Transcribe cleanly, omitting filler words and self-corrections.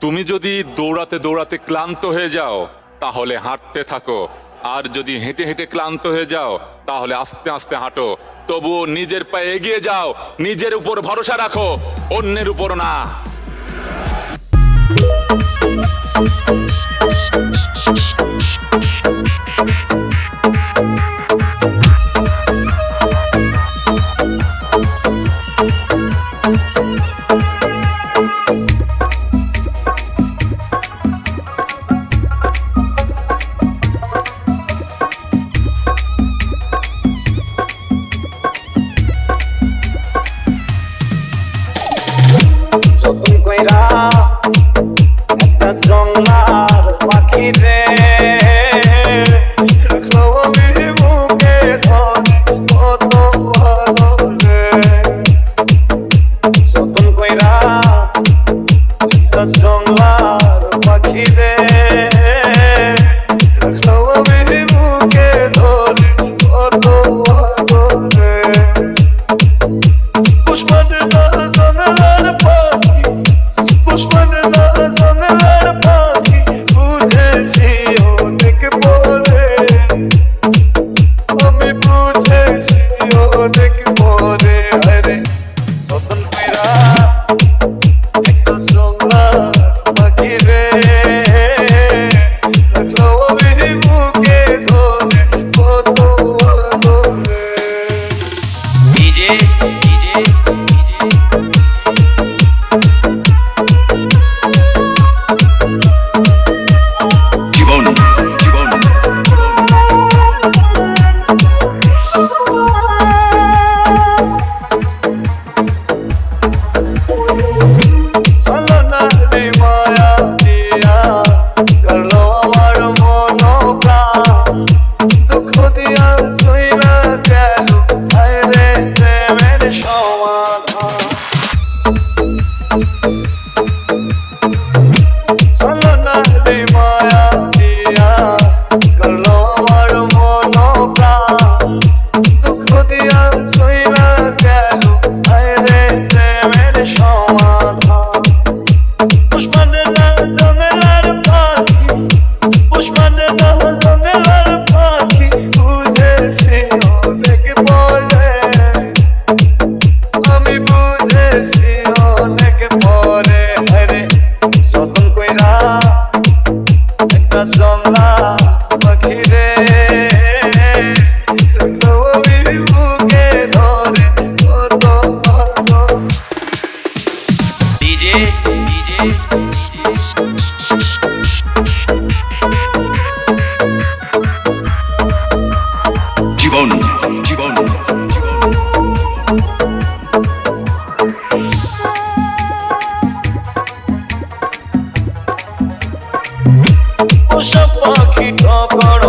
তুমি যদি দৌড়াতে দৌড়াতে ক্লান্ত হয়ে যাও তাহলে হাঁটতে থাকো, আর যদি হেঁটে হেঁটে ক্লান্ত হয়ে যাও তাহলে আস্তে আস্তে হাঁটো। তবুও নিজের পায়ে এগিয়ে যাও, নিজের উপর ভরসা রাখো, অন্যের উপর না। যতন কইরা একটা জংলার পাখি রে রাখলো আমি বুকে ধরে কত ভালো রে। যতন কইরা একটা জংলার পাখি রে রাখলো আমি বুকে ধরে কত ভালো রে। পুষ্পানের জংলার পাখি, পুষ্পানের জংলার পাখি বুঝেছি অনেক পরে, আমি বুঝেছি অনেক পরে। আরে যতন কইরা একটা জংলার পাখি রে রাখলো আমি বুকে ধরে কত ভালো রে। ডিজে ডিজে জীবন জীবন চলনা রে মায়া দিয়া করলো আমার মন প্রাণ, দুঃখ দিয়া চইলা গেল হায় রে প্রেমের সমাধান। চলনা রে মায়া দিয়া করলো আমার মন প্রাণ, দুঃখ দিয়া চইলা গেল হায় রে প্রেমের সমাধান। পুষ্পানের জংলার পাখি, পুষ্পানের জংলার পাখি বুঝেছি অনেক পরে, আমি বুঝেছি অনেক পরে। আরে যতন কইরা একটা জংলা পাখি রে রাখলো আমি বুকে ধরে কত ভালো। ডিজে ডিজে জীবন জীবন পোষা পাখি ঠকর